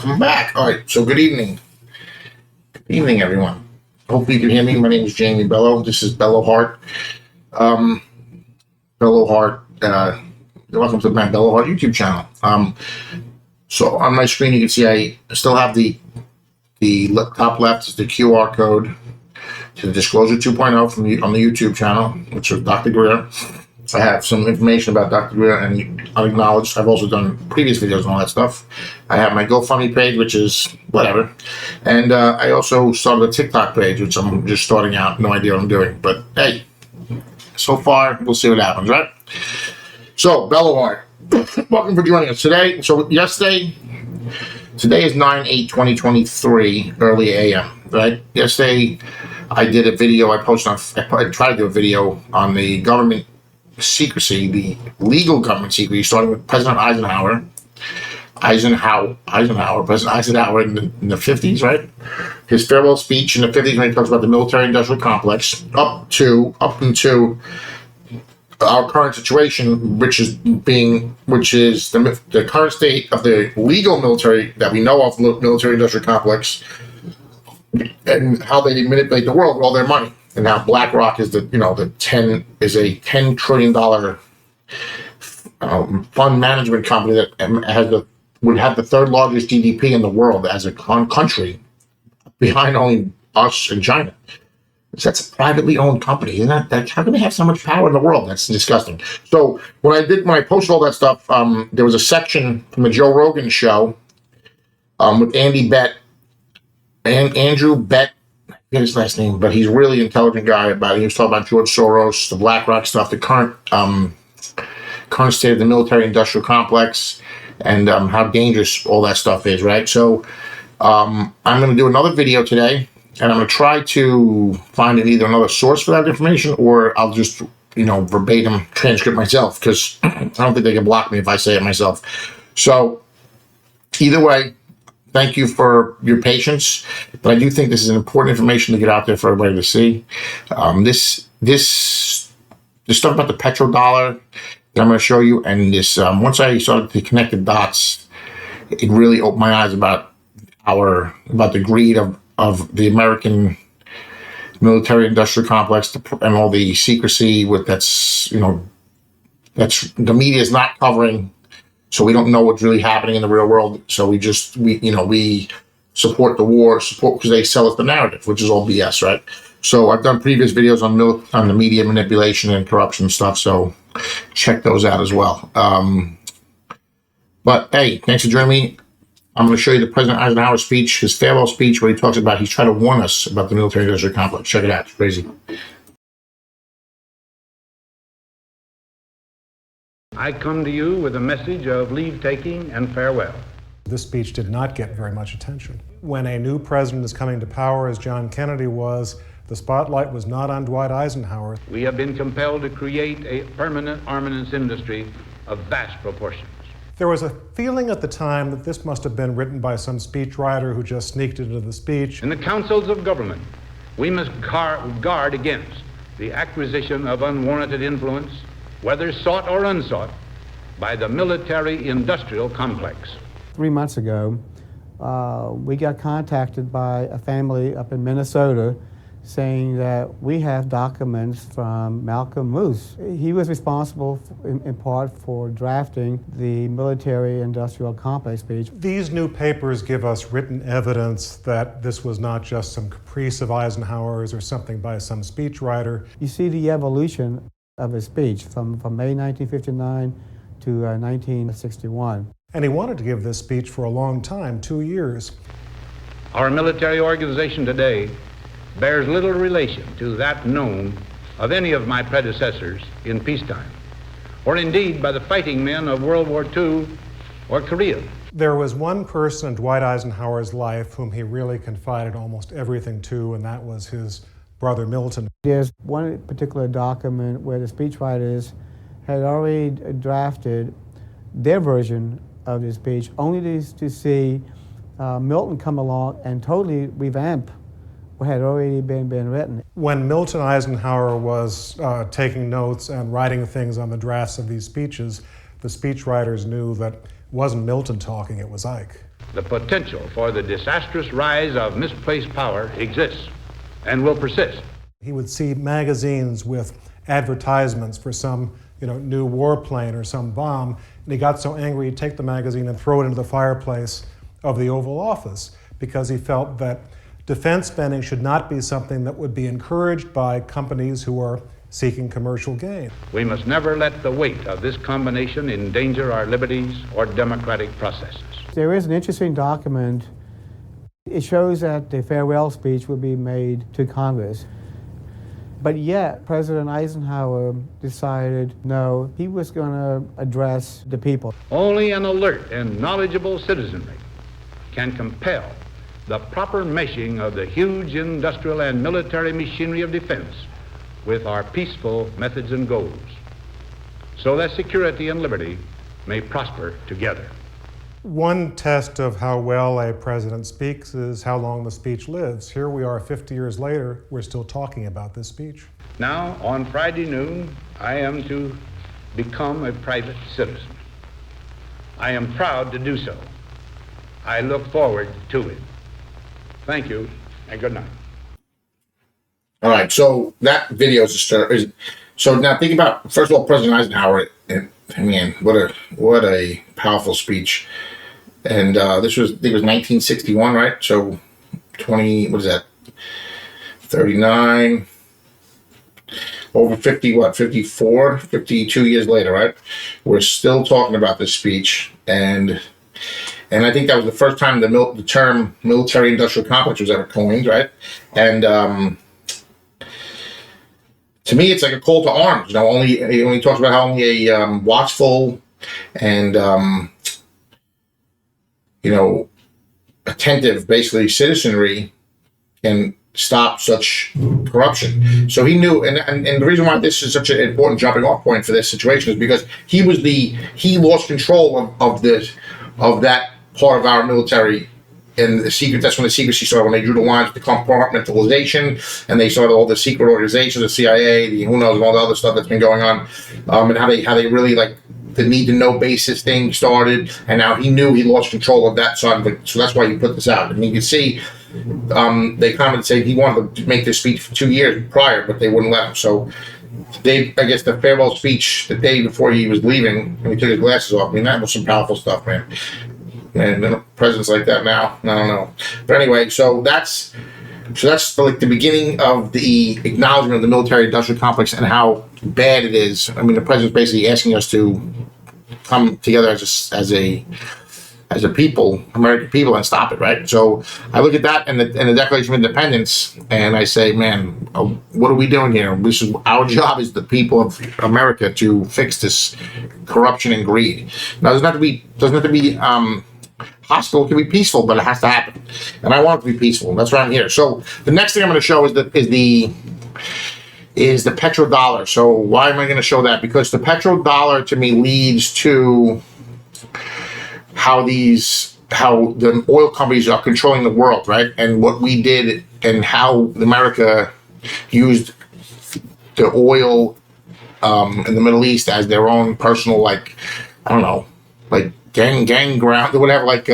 Welcome back. All right, so good evening. Good evening, everyone. Hopefully you can hear me. My name is Jamie Bello. This is BelloHeart. BelloHeart. Welcome to my BelloHeart YouTube channel. So on my screen, you can see I still have the top left is the QR code to the Disclosure 2.0 on the YouTube channel, which is Dr. Greer. I have some information about Dr. Greer and unacknowledged. I've also done previous videos and all that stuff. I have my GoFundMe page, which is whatever. And I also started a TikTok page, which I'm just starting out. No idea what I'm doing. But hey, so far, we'll see what happens, right? So, BelloHeart, welcome for joining us today. So today is 9/8/2023, early AM, right? Yesterday, I did a video. I tried to do a video on the government secrecy, the legal government secrecy, starting with President Eisenhower, President Eisenhower in the 50s, right? His farewell speech in the 50s when he talks about the military-industrial complex, up into our current situation, which is the current state of the legal military that we know of, military-industrial complex, and how they manipulate the world with all their money. And now BlackRock is a $10 trillion fund management company that would have the third largest GDP in the world as a country, behind only us and China. So that's a privately owned company, isn't that? How can they have so much power in the world? That's disgusting. So when I posted all that stuff, there was a section from the Joe Rogan show with Andrew Bett. I forget his last name, but he's a really intelligent guy. He was talking about George Soros, the BlackRock stuff, the current state of the military-industrial complex, and how dangerous all that stuff is, right? So I'm going to do another video today, and I'm going to try to find either another source for that information, or I'll just, verbatim transcript myself, because I don't think they can block me if I say it myself. So either way, thank you for your patience, but I do think this is important information to get out there for everybody to see. This stuff about the petrodollar that I'm going to show you, and this once I started to connect the dots, it really opened my eyes about the greed of the American military-industrial complex and all the secrecy that's the media is not covering. So we don't know what's really happening in the real world. So we support the war, because they sell us the narrative, which is all BS, right? So I've done previous videos on the media manipulation and corruption stuff. So check those out as well. But hey, thanks for joining me. I'm going to show you the President Eisenhower speech, his farewell speech, where he talks about, he's trying to warn us about the military-industrial complex. Check it out. It's crazy. I come to you with a message of leave-taking and farewell. This speech did not get very much attention. When a new president is coming to power, as John Kennedy was, the spotlight was not on Dwight Eisenhower. We have been compelled to create a permanent armaments industry of vast proportions. There was a feeling at the time that this must have been written by some speechwriter who just sneaked into the speech. In the councils of government, we must guard against the acquisition of unwarranted influence, whether sought or unsought, by the military-industrial complex. 3 months ago, we got contacted by a family up in Minnesota saying that we have documents from Malcolm Moose. He was responsible in part for drafting the military-industrial complex speech. These new papers give us written evidence that this was not just some caprice of Eisenhower's or something by some speechwriter. You see the evolution of his speech from May 1959 to 1961. And he wanted to give this speech for a long time, 2 years. Our military organization today bears little relation to that known of any of my predecessors in peacetime, or indeed by the fighting men of World War II or Korea. There was one person in Dwight Eisenhower's life whom he really confided almost everything to, and that was his brother Milton. There's one particular document where the speechwriters had already drafted their version of the speech, only to see Milton come along and totally revamp what had already been written. When Milton Eisenhower was taking notes and writing things on the drafts of these speeches, the speechwriters knew that it wasn't Milton talking, it was Ike. the potential for the disastrous rise of misplaced power exists and will persist. He would see magazines with advertisements for some new warplane or some bomb, and he got so angry he'd take the magazine and throw it into the fireplace of the Oval Office because he felt that defense spending should not be something that would be encouraged by companies who are seeking commercial gain. We must never let the weight of this combination endanger our liberties or democratic processes. There is an interesting document. It shows that the farewell speech would be made to Congress. But yet, President Eisenhower decided no, he was going to address the people. Only an alert and knowledgeable citizenry can compel the proper meshing of the huge industrial and military machinery of defense with our peaceful methods and goals, so that security and liberty may prosper together. One test of how well a president speaks is how long the speech lives. Here we are 50 years later, we're still talking about this speech. Now, on Friday noon, I am to become a private citizen. I am proud to do so. I look forward to it. Thank you, and good night. All right, so that video is so now think about, first of all, President Eisenhower, and man, what a powerful speech. And this was, I think it was 1961, right? So 39, over 52 years later, right? We're still talking about this speech, and I think that was the first time the term military-industrial complex was ever coined, right? And to me, it's like a call to arms. He only talks about how only a watchful and attentive, basically, citizenry can stop such corruption. So he knew, and the reason why this is such an important jumping off point for this situation is because he lost control of that part of our military. And that's when the secrecy started, when they drew the lines to compartmentalization, and they started all the secret organizations, the CIA, who knows, and all the other stuff that's been going on, and how they really, like, the need to know basis thing started, and now he knew he lost control of that side of it, so that's why he put this out. And you can see, they commented saying he wanted to make this speech for 2 years prior, but they wouldn't let him. So I guess the farewell speech the day before he was leaving, when he took his glasses off, I mean, that was some powerful stuff, man. And presidents like that now, I don't know. But anyway, so that's like the beginning of the acknowledgement of the military-industrial complex and how bad it is. I mean, the president's basically asking us to come together as a people, American people, and stop it, right? So I look at that and the Declaration of Independence, and I say, man, what are we doing here? This is our job as the people of America to fix this corruption and greed. Now, doesn't have to be hostile. It can be peaceful, but it has to happen, and I want it to be peaceful. That's why I'm here. So the next thing I'm going to show is the petrodollar. So why am I going to show that? Because the petrodollar to me leads to how the oil companies are controlling the world, right? And what we did, and how America used the oil in the Middle East as their own personal, like, I don't know, like gang ground or whatever. Like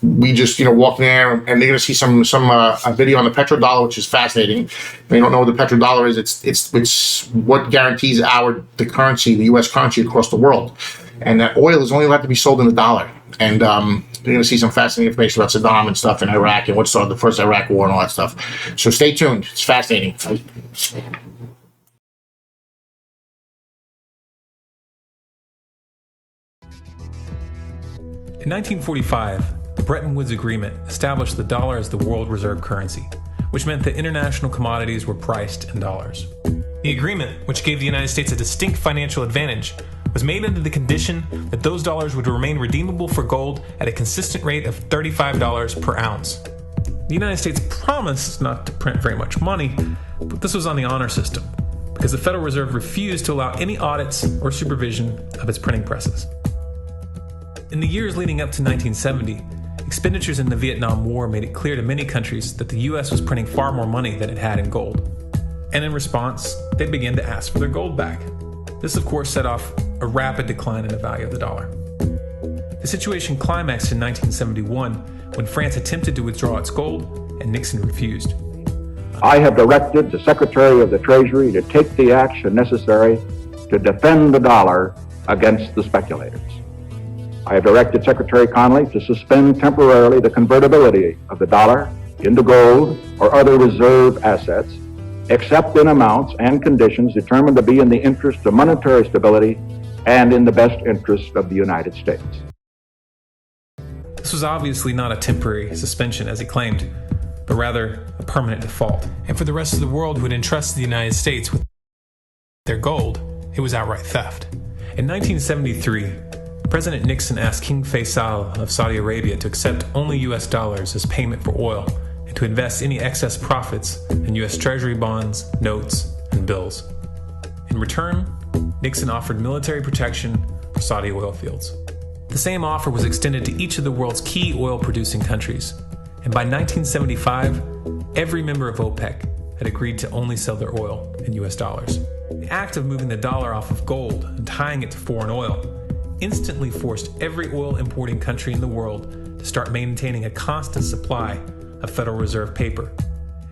we just walk in there, and they're gonna see some a video on the petrodollar, which is fascinating. If you don't know what the petrodollar is, it's what guarantees the currency, the U.S. currency across the world. And that oil is only allowed to be sold in the dollar. And you're going to see some fascinating information about Saddam and stuff in Iraq and what started the first Iraq war and all that stuff. So stay tuned. It's fascinating. In 1945, the Bretton Woods Agreement established the dollar as the world reserve currency, which meant that international commodities were priced in dollars. The agreement, which gave the United States a distinct financial advantage, was made under the condition that those dollars would remain redeemable for gold at a consistent rate of $35 per ounce. The United States promised not to print very much money, but this was on the honor system, because the Federal Reserve refused to allow any audits or supervision of its printing presses. In the years leading up to 1970, expenditures in the Vietnam War made it clear to many countries that the US was printing far more money than it had in gold. And in response, they began to ask for their gold back. This, of course, set off a rapid decline in the value of the dollar. The situation climaxed in 1971 when France attempted to withdraw its gold and Nixon refused. I have directed the Secretary of the Treasury to take the action necessary to defend the dollar against the speculators. I have directed Secretary Connally to suspend temporarily the convertibility of the dollar into gold or other reserve assets, except in amounts and conditions determined to be in the interest of monetary stability and in the best interest of the United States. This was obviously not a temporary suspension, as he claimed, but rather a permanent default. And for the rest of the world who had entrusted the United States with their gold, it was outright theft. In 1973, President Nixon asked King Faisal of Saudi Arabia to accept only US dollars as payment for oil and to invest any excess profits in US Treasury bonds, notes, and bills. In return, Nixon offered military protection for Saudi oil fields. The same offer was extended to each of the world's key oil-producing countries, and by 1975, every member of OPEC had agreed to only sell their oil in US dollars. The act of moving the dollar off of gold and tying it to foreign oil instantly forced every oil-importing country in the world to start maintaining a constant supply of Federal Reserve paper.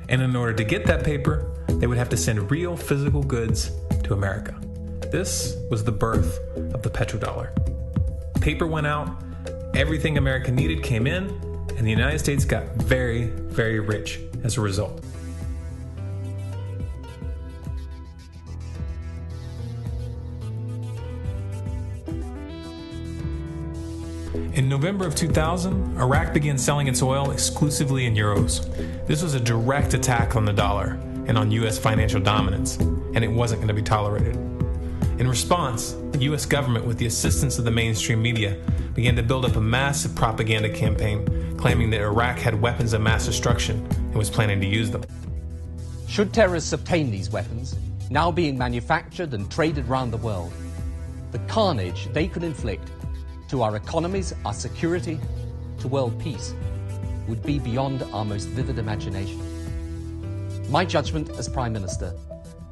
And in order to get that paper, they would have to send real physical goods to America. This was the birth of the Petrodollar. Paper went out, everything America needed came in, and the United States got very, very rich as a result. In November of 2000, Iraq began selling its oil exclusively in euros. This was a direct attack on the dollar and on U.S. financial dominance, and it wasn't going to be tolerated. In response, the U.S. government, with the assistance of the mainstream media, began to build up a massive propaganda campaign claiming that Iraq had weapons of mass destruction and was planning to use them. Should terrorists obtain these weapons, now being manufactured and traded around the world, the carnage they could inflict to our economies, our security, to world peace, would be beyond our most vivid imagination. My judgment as Prime Minister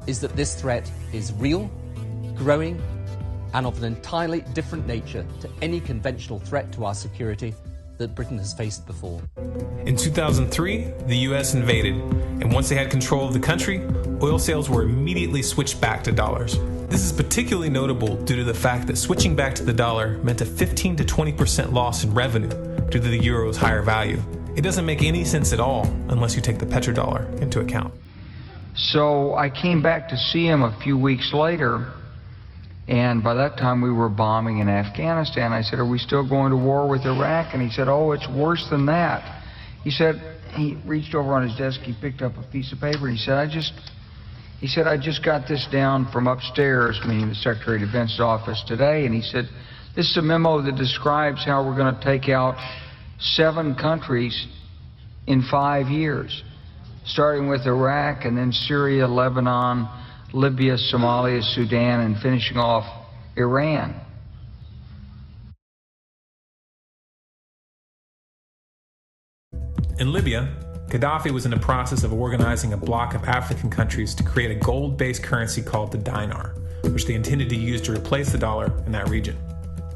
is that this threat is real, growing, and of an entirely different nature to any conventional threat to our security that Britain has faced before. In 2003, the U.S. invaded, and once they had control of the country, oil sales were immediately switched back to dollars. This is particularly notable due to the fact that switching back to the dollar meant a 15 to 20% loss in revenue due to the euro's higher value. It doesn't make any sense at all unless you take the petrodollar into account. So I came back to see him a few weeks later, and by that time we were bombing in Afghanistan. I said, "Are we still going to war with Iraq?" And he said, "Oh, it's worse than that." He said, he reached over on his desk, he picked up a piece of paper, and he said, I just got this down from upstairs," meaning the Secretary of Defense's office today, and he said, "This is a memo that describes how we're going to take out 7 countries in 5 years, starting with Iraq and then Syria, Lebanon, Libya, Somalia, Sudan, and finishing off Iran." In Libya, Gaddafi was in the process of organizing a bloc of African countries to create a gold-based currency called the dinar, which they intended to use to replace the dollar in that region.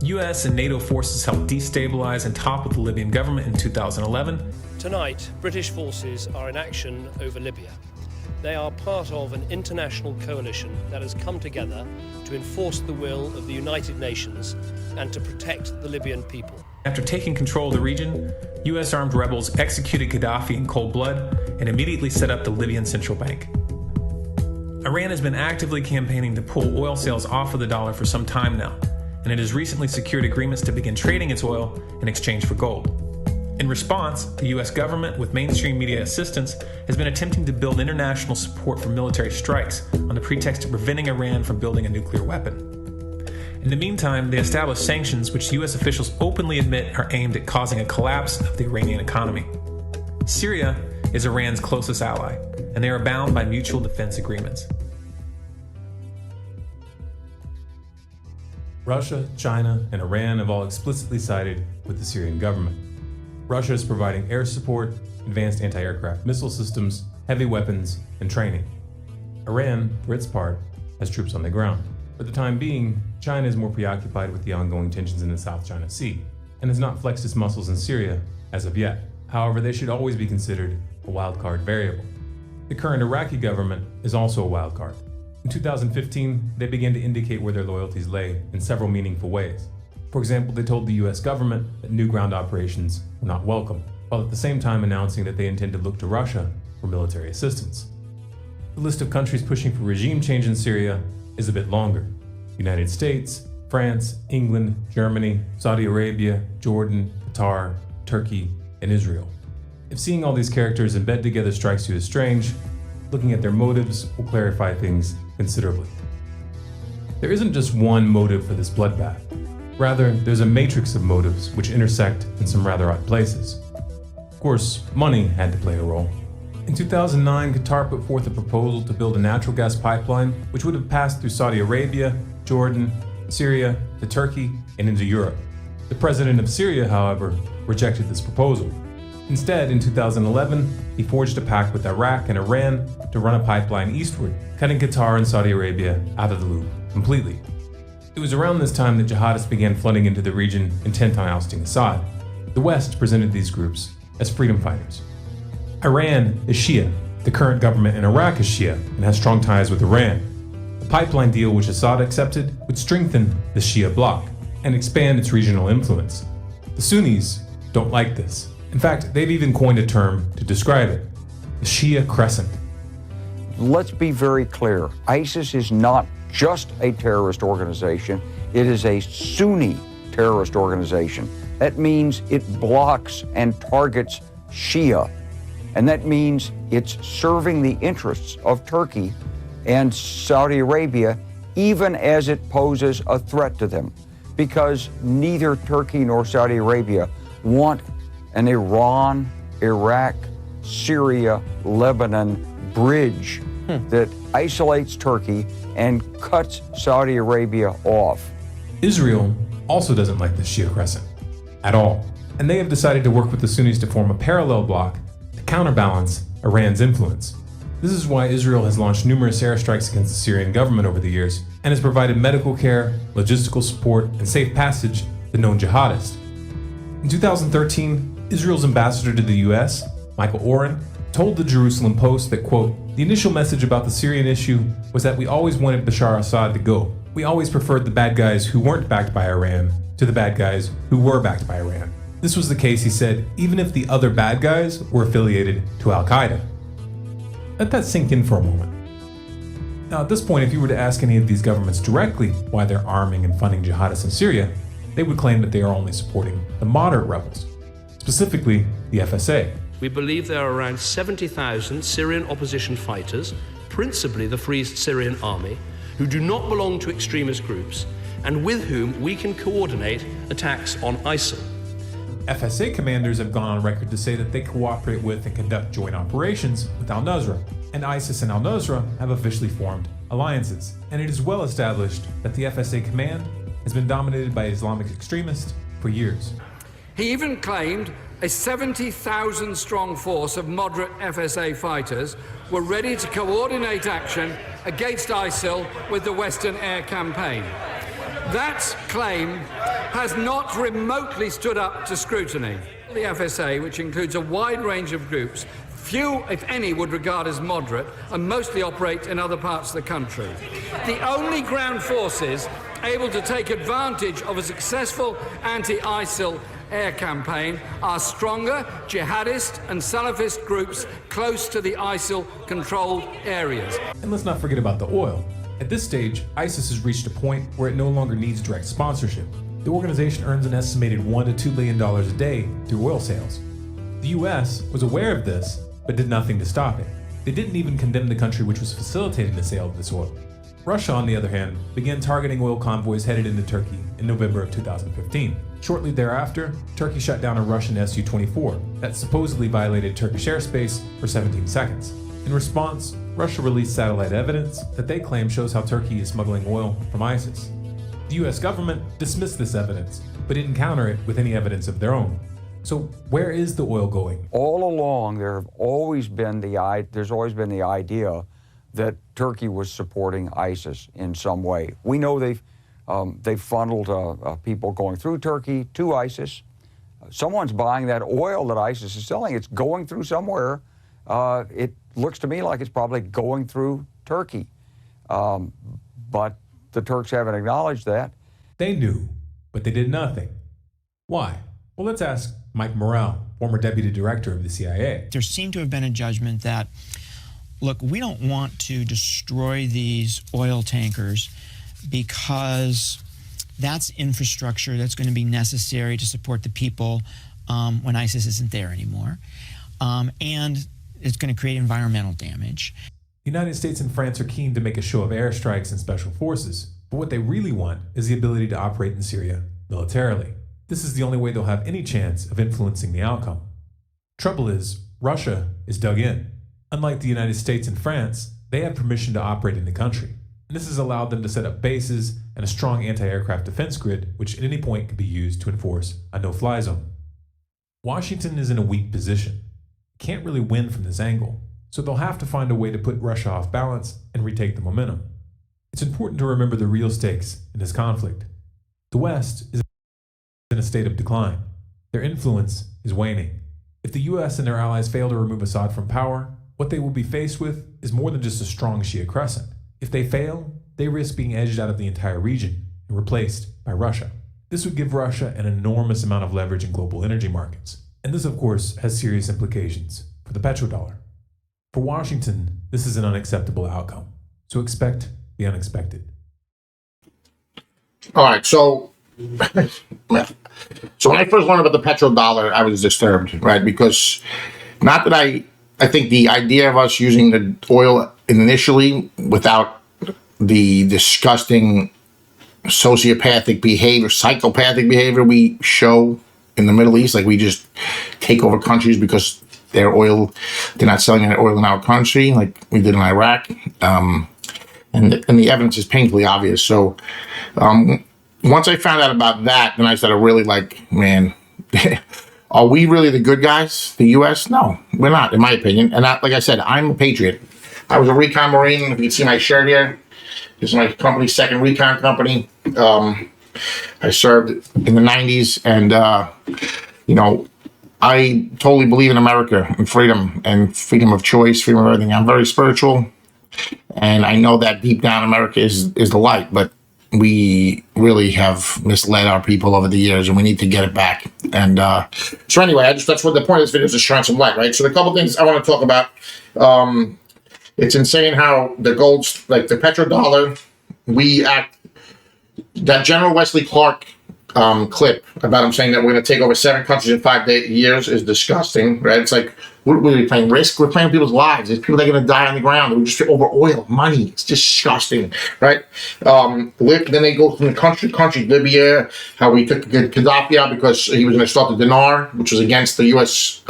US and NATO forces helped destabilize and topple the Libyan government in 2011. Tonight, British forces are in action over Libya. They are part of an international coalition that has come together to enforce the will of the United Nations and to protect the Libyan people. After taking control of the region, US armed rebels executed Gaddafi in cold blood and immediately set up the Libyan Central Bank. Iran has been actively campaigning to pull oil sales off of the dollar for some time now, and it has recently secured agreements to begin trading its oil in exchange for gold. In response, the US government, with mainstream media assistance, has been attempting to build international support for military strikes on the pretext of preventing Iran from building a nuclear weapon. In the meantime, they established sanctions which US officials openly admit are aimed at causing a collapse of the Iranian economy. Syria is Iran's closest ally, and they are bound by mutual defense agreements. Russia, China, and Iran have all explicitly sided with the Syrian government. Russia is providing air support, advanced anti-aircraft missile systems, heavy weapons, and training. Iran, for its part, has troops on the ground. For the time being, China is more preoccupied with the ongoing tensions in the South China Sea, and has not flexed its muscles in Syria as of yet. However, they should always be considered a wildcard variable. The current Iraqi government is also a wildcard. In 2015, they began to indicate where their loyalties lay in several meaningful ways. For example, they told the US government that new ground operations were not welcome, while at the same time announcing that they intend to look to Russia for military assistance. The list of countries pushing for regime change in Syria is a bit longer. United States, France, England, Germany, Saudi Arabia, Jordan, Qatar, Turkey, and Israel. If seeing all these characters in bed together strikes you as strange, looking at their motives will clarify things considerably. There isn't just one motive for this bloodbath. Rather, there's a matrix of motives which intersect in some rather odd places. Of course, money had to play a role. In 2009, Qatar put forth a proposal to build a natural gas pipeline which would have passed through Saudi Arabia, Jordan, Syria, to Turkey, and into Europe. The president of Syria, however, rejected this proposal. Instead, in 2011, he forged a pact with Iraq and Iran to run a pipeline eastward, cutting Qatar and Saudi Arabia out of the loop completely. It was around this time that jihadists began flooding into the region intent on ousting Assad. The West presented these groups as freedom fighters. Iran is Shia. The current government in Iraq is Shia and has strong ties with Iran. The pipeline deal which Assad accepted would strengthen the Shia bloc and expand its regional influence. The Sunnis don't like this. In fact, they've even coined a term to describe it, the Shia Crescent. Let's be very clear. ISIS is not just a terrorist organization. It is a Sunni terrorist organization. That means it blocks and targets Shia. And that means it's serving the interests of Turkey and Saudi Arabia, even as it poses a threat to them. Because neither Turkey nor Saudi Arabia want an Iran, Iraq, Syria, Lebanon bridge that isolates Turkey and cuts Saudi Arabia off. Israel also doesn't like the Shia Crescent at all, and they have decided to work with the Sunnis to form a parallel bloc to counterbalance Iran's influence. This is why Israel has launched numerous airstrikes against the Syrian government over the years and has provided medical care, logistical support, and safe passage to known jihadists. In 2013, Israel's ambassador to the US, Michael Oren, told the Jerusalem Post that, quote, "The initial message about the Syrian issue was that we always wanted Bashar Assad to go. We always preferred the bad guys who weren't backed by Iran to the bad guys who were backed by Iran. This was the case," he said, "even if the other bad guys were affiliated to Al-Qaeda." Let that sink in for a moment. Now, at this point, if you were to ask any of these governments directly why they're arming and funding jihadists in Syria, they would claim that they are only supporting the moderate rebels, specifically the FSA. We believe there are around 70,000 Syrian opposition fighters, principally the Free Syrian Army, who do not belong to extremist groups and with whom we can coordinate attacks on ISIL. FSA commanders have gone on record to say that they cooperate with and conduct joint operations with al-Nusra, and ISIS and al-Nusra have officially formed alliances. And it is well established that the FSA command has been dominated by Islamic extremists for years. He even claimed a 70,000 strong force of moderate FSA fighters were ready to coordinate action against ISIL with the Western air campaign. That claim has not remotely stood up to scrutiny. The FSA, which includes a wide range of groups, few, if any, would regard as moderate and mostly operate in other parts of the country. The only ground forces able to take advantage of a successful anti-ISIL air campaign are stronger jihadist and Salafist groups close to the ISIL-controlled areas. And let's not forget about the oil. At this stage, ISIS has reached a point where it no longer needs direct sponsorship. The organization earns an estimated $1 to $2 billion a day through oil sales. The US was aware of this, but did nothing to stop it. They didn't even condemn the country which was facilitating the sale of this oil. Russia, on the other hand, began targeting oil convoys headed into Turkey in November of 2015. Shortly thereafter, Turkey shut down a Russian Su-24 that supposedly violated Turkish airspace for 17 seconds. In response, Russia released satellite evidence that they claim shows how Turkey is smuggling oil from ISIS. The US government dismissed this evidence, but didn't counter it with any evidence of their own. So where is the oil going? All along, there's always been the idea that Turkey was supporting ISIS in some way. We know they've funneled people going through Turkey to ISIS. Someone's buying that oil that ISIS is selling. It's going through somewhere. It looks to me like it's probably going through Turkey. But the Turks haven't acknowledged that. They knew, but they did nothing. Why? Well, let's ask Mike Morrell, former deputy director of the CIA. There seemed to have been a judgment that, look, we don't want to destroy these oil tankers because that's infrastructure that's going to be necessary to support the people when ISIS isn't there anymore. And it's going to create environmental damage. The United States and France are keen to make a show of airstrikes and special forces, but what they really want is the ability to operate in Syria militarily. This is the only way they'll have any chance of influencing the outcome. Trouble is, Russia is dug in. Unlike the United States and France, they have permission to operate in the country. And this has allowed them to set up bases and a strong anti-aircraft defense grid, which at any point can be used to enforce a no-fly zone. Washington is in a weak position. Can't really win from this angle, so they'll have to find a way to put Russia off balance and retake the momentum. It's important to remember the real stakes in this conflict. The West is in a state of decline. Their influence is waning. If the US and their allies fail to remove Assad from power, what they will be faced with is more than just a strong Shia crescent. If they fail, they risk being edged out of the entire region and replaced by Russia. This would give Russia an enormous amount of leverage in global energy markets. And this, of course, has serious implications for the petrodollar. For Washington, this is an unacceptable outcome. So expect the unexpected. All right, so when I first learned about the petrodollar, I was disturbed, right? Because not that I think the idea of us using the oil initially without the disgusting sociopathic behavior, psychopathic behavior we show in the Middle East, like we just take over countries because they're not selling their oil in our country like we did in Iraq. And the evidence is painfully obvious. So once I found out about that, then I started really like, man, are we really the good guys, the U.S.? No, we're not, in my opinion. And like I said, I'm a patriot. I was a recon Marine. If you can see my shirt here, this is my company's second recon company. I served in the 90s, and, I totally believe in America and freedom of choice, freedom of everything. I'm very spiritual, and I know that deep down America is the light, but we really have misled our people over the years, and we need to get it back. And so anyway, that's what the point of this video is, to shine some light, right? So the couple things I want to talk about, it's insane how the gold's, like the petrodollar, that General Wesley Clark clip about him saying that we're going to take over 7 countries in 5 years is disgusting, right? It's like, what are we playing risk? We're playing people's lives. There's people that are going to die on the ground. We're just over oil, money. It's disgusting, right? Then they go from country to country. Libya, how we took Gaddafi out because he was going to start the dinar, which was against the U.S.,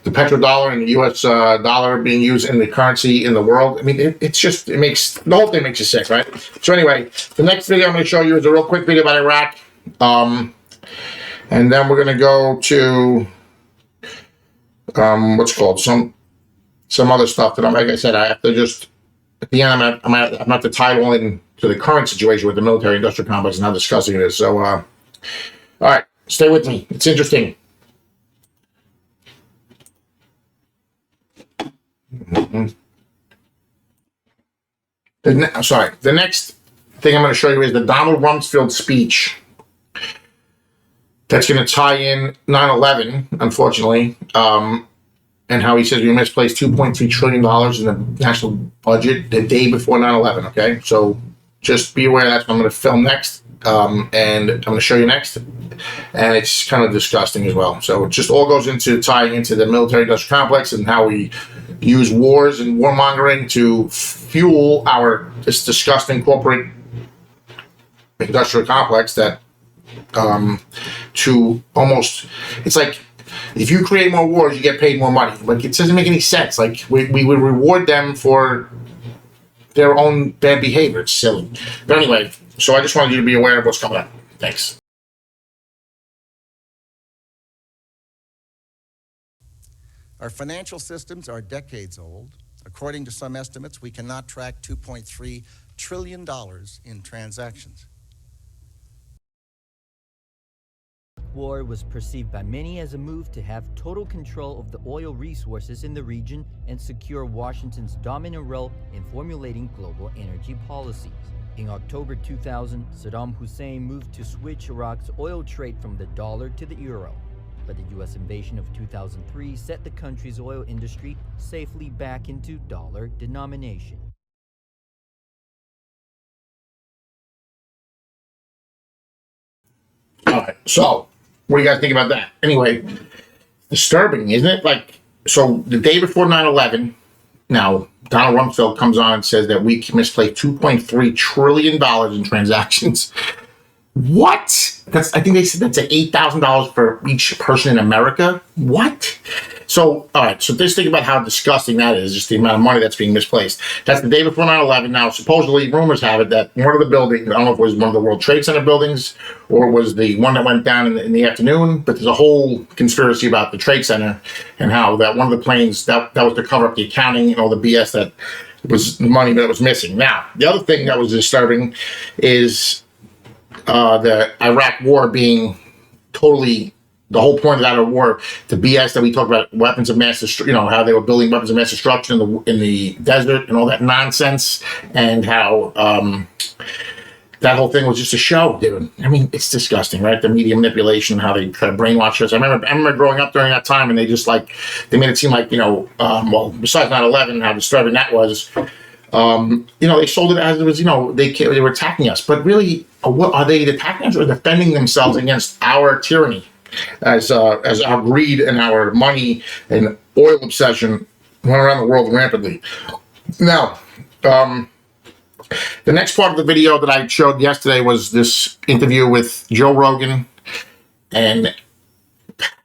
the petrodollar and the U.S. Dollar being used in the currency in the world. I mean, the whole thing makes you sick, right? So anyway, the next video I'm going to show you is a real quick video about Iraq. And then we're going to go to, what's called, some other stuff that like I said, I have to just, at the end, I'm going to have to tie it all in to the current situation with the military-industrial complex and how disgusting it is. So, all right, stay with me. It's interesting. The next thing I'm going to show you is the Donald Rumsfeld speech. That's going to tie in 9/11, unfortunately, and how he says we misplaced $2.3 trillion in the national budget the day before 9/11. Okay, so just be aware that's what I'm going to film next, and I'm going to show you next, and it's kind of disgusting as well. So it just all goes into tying into the military-industrial complex and how we use wars and warmongering to fuel this disgusting corporate industrial complex that it's like if you create more wars, you get paid more money. Like, it doesn't make any sense. Like, we would reward them for their own bad behavior. It's silly. But anyway, so I just wanted you to be aware of what's coming up. Thanks. Our financial systems are decades old. According to some estimates, we cannot track $2.3 trillion in transactions. war was perceived by many as a move to have total control of the oil resources in the region and secure Washington's dominant role in formulating global energy policies. In October 2000, Saddam Hussein moved to switch Iraq's oil trade from the dollar to the euro. But the U.S. invasion of 2003 set the country's oil industry safely back into dollar denomination. All right, so what do you guys think about that? Anyway, disturbing, isn't it? Like, so the day before 9/11, now Donald Rumsfeld comes on and says that we misplaced $2.3 trillion in transactions. What? I think they said that's $8,000 for each person in America. What? So, all right. So just think about how disgusting that is, just the amount of money that's being misplaced. That's the day before 9/11. Now, supposedly, rumors have it that one of the buildings, I don't know if it was one of the World Trade Center buildings or it was the one that went down in the afternoon, but there's a whole conspiracy about the Trade Center and how that one of the planes, that was to cover up the accounting and all the BS that was the money that was missing. Now, the other thing that was disturbing is the Iraq war being totally, the whole point of that war, the BS that we talk about, weapons of mass destruction, how they were building weapons of mass destruction in the desert and all that nonsense, and how that whole thing was just a show, dude. I mean, it's disgusting, right? The media manipulation, how they try to brainwash us. I remember growing up during that time, and they made it seem like, well, besides 9/11, how disturbing that was. They sold it as it was, they were attacking us. But really, what are they attacking us or defending themselves against our tyranny as our greed and our money and oil obsession went around the world rapidly? Now, the next part of the video that I showed yesterday was this interview with Joe Rogan and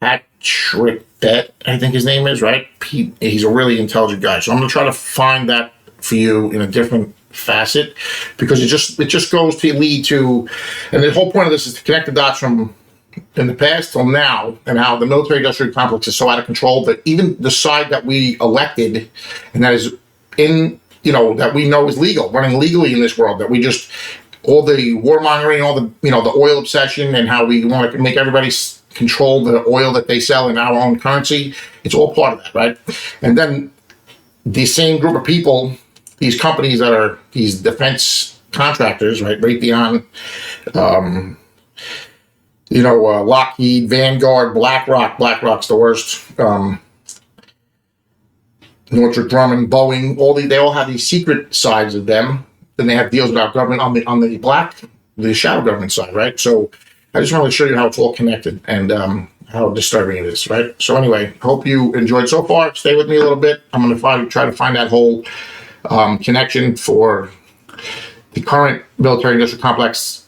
Patrick Bett, I think his name is, right? He's a really intelligent guy. So I'm going to try to find that for you in a different facet, because it just goes to lead to, and the whole point of this is to connect the dots from in the past till now, and how the military industrial complex is so out of control that even the side that we elected and that is in, that we know is legal, running legally in this world, that we just, all the warmongering, all the, the oil obsession and how we want to make everybody control the oil that they sell in our own currency, it's all part of that, right? And then the same group of people, these companies that are these defense contractors, right? Raytheon, Lockheed, Vanguard, BlackRock. BlackRock's the worst. Northrop Grumman, Boeing. They all have these secret sides of them. Then they have deals with our government on the shadow government side, right? So I just wanted to show you how it's all connected and how disturbing it is, right? So anyway, hope you enjoyed so far. Stay with me a little bit. I'm going to try to find that whole connection for the current military-industrial complex,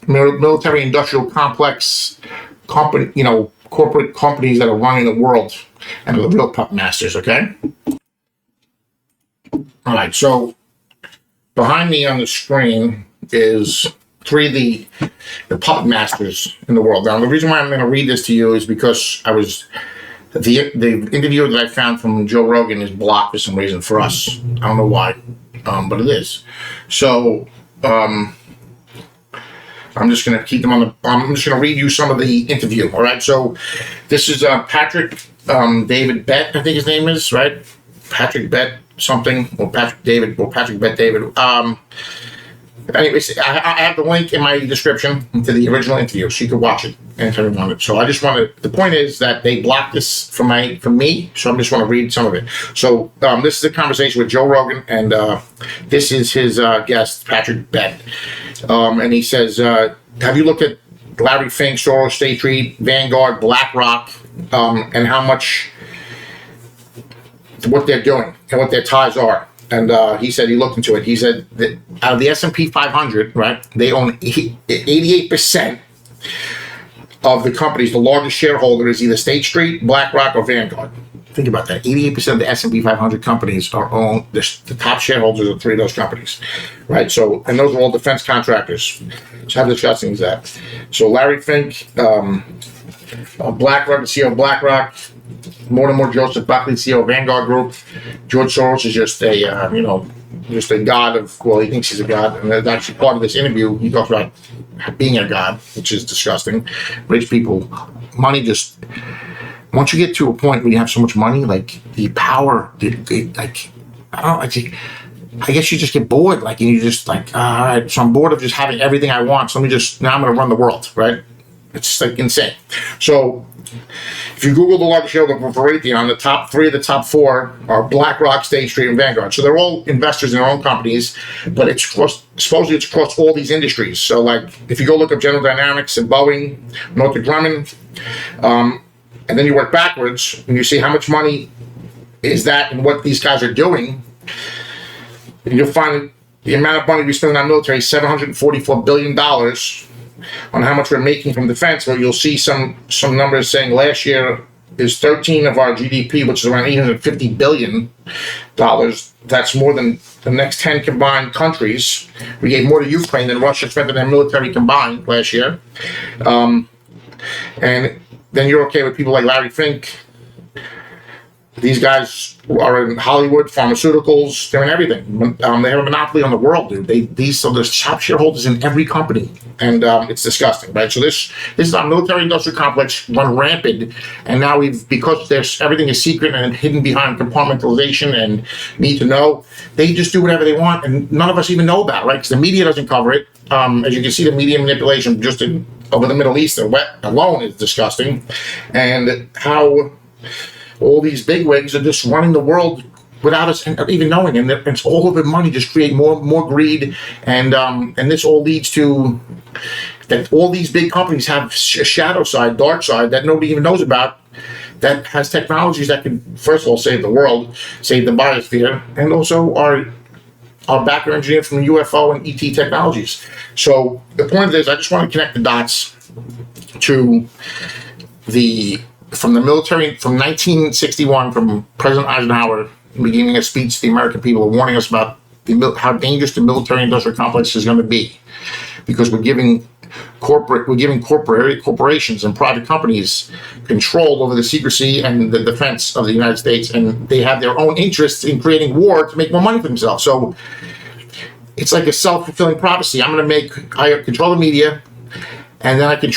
military-industrial complex company, corporate companies that are running the world and are the real puppet masters. Okay. All right. So behind me on the screen is three of the puppet masters in the world. Now, the reason why I'm going to read this to you is because the interview that I found from Joe Rogan is blocked for some reason for us. I don't know why, but it is. So I'm just going to keep them I'm just going to read you some of the interview. All right. So this is Patrick David Bett, I think his name is, right? Patrick Bett something, or Patrick Bett David. Anyways, I have the link in my description to the original interview, so you can watch it anytime you want it. So I just wanted, the point is that they blocked this from me, so I just want to read some of it. So this is a conversation with Joe Rogan, and this is his guest, Patrick Bett. And he says, have you looked at Larry Fink, Soros, State Street, Vanguard, BlackRock, and how much, what they're doing and what their ties are? And he said he looked into it. He said that out of the S&P 500, right, they own 88% of the companies. The largest shareholder is either State Street, BlackRock, or Vanguard. Think about that. 88% of the S&P 500 companies are owned. The top shareholders of three of those companies, right? So, and those are all defense contractors. So how disgusting is that? So Larry Fink, BlackRock, the CEO of BlackRock, Mortimer Joseph Buckley, CEO of Vanguard Group. George Soros is just a, just a god of, well, he thinks he's a god. And that's actually part of this interview. He talks about being a god, which is disgusting. Rich people, money just, once you get to a point where you have so much money, like the power, like, I don't know, I guess you just get bored, like, and you just like, all right, so I'm bored of just having everything I want, so now I'm going to run the world, right? It's like insane. So if you Google the largest shareholder for Raytheon, the top 3 of the top 4 are BlackRock, State Street, and Vanguard. So they're all investors in their own companies, but supposedly it's across all these industries. So like if you go look up General Dynamics and Boeing, Northrop Grumman, and then you work backwards and you see how much money is that and what these guys are doing, and you'll find the amount of money we spend on our military is $744 billion on how much we're making from defense. Well, you'll see some numbers saying last year is 13 of our GDP, which is around $850 billion. That's more than the next 10 combined countries. We gave more to Ukraine than Russia spent in their military combined last year. And then you're okay with people like Larry Fink. These guys are in Hollywood, pharmaceuticals, they're in everything. They have a monopoly on the world, dude. So there's top shareholders in every company, and it's disgusting, right? So this is our military-industrial complex run rampant, and now because everything is secret and hidden behind compartmentalization and need to know, they just do whatever they want, and none of us even know about it, right? Because the media doesn't cover it. As you can see, the media manipulation just over the Middle East alone is disgusting, and how all these bigwigs are just running the world without us even knowing, and it's all over money, just create more greed, and this all leads to that all these big companies have a shadow side, dark side that nobody even knows about, that has technologies that can, first of all, save the world, save the biosphere, and also are backer engineered from UFO and ET technologies. So the point of this, I just want to connect the dots to from the military, from 1961, from President Eisenhower giving a speech to the American people, warning us about how dangerous the military-industrial complex is going to be, because we're giving corporations and private companies control over the secrecy and the defense of the United States, and they have their own interests in creating war to make more money for themselves. So it's like a self-fulfilling prophecy. I control the media, and then I can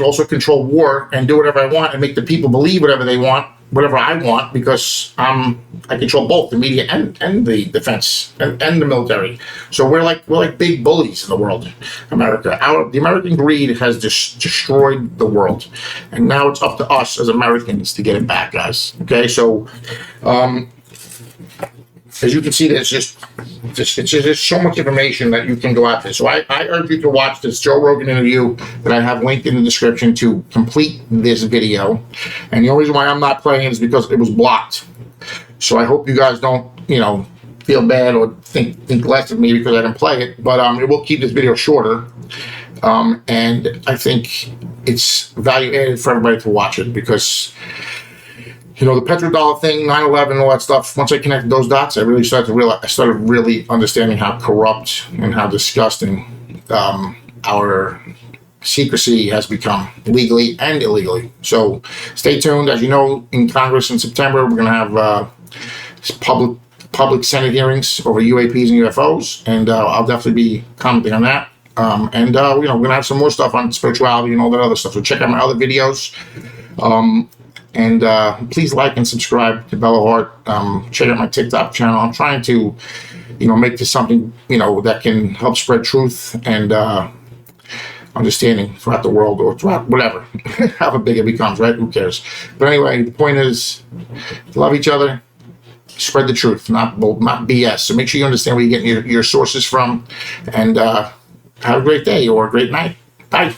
also control war and do whatever I want and make the people believe whatever they want, whatever I want, because I control both the media and the defense and the military. So we're like big bullies in the world, America. The American greed has destroyed the world, and now it's up to us as Americans to get it back, guys. Okay, so as you can see, there's just so much information that you can go after. So I urge you to watch this Joe Rogan interview that I have linked in the description to complete this video. And the only reason why I'm not playing it is because it was blocked. So I hope you guys don't, feel bad or think less of me because I didn't play it. But it will keep this video shorter. And I think it's value added for everybody to watch it, because the Petrodollar thing, 9/11, all that stuff, once I connected those dots, I started really understanding how corrupt and how disgusting our secrecy has become, legally and illegally. So stay tuned. As you know, in Congress in September, we're going to have public Senate hearings over UAPs and UFOs, and I'll definitely be commenting on that. And we're going to have some more stuff on spirituality and all that other stuff. So check out my other videos. And please like and subscribe to BelloHeart. Check out my TikTok channel. I'm trying to, make this something, that can help spread truth and understanding throughout the world, or throughout whatever, however big it becomes, right? Who cares? But anyway, the point is, love each other, spread the truth, not BS. So make sure you understand where you're getting your sources from, and have a great day or a great night. Bye.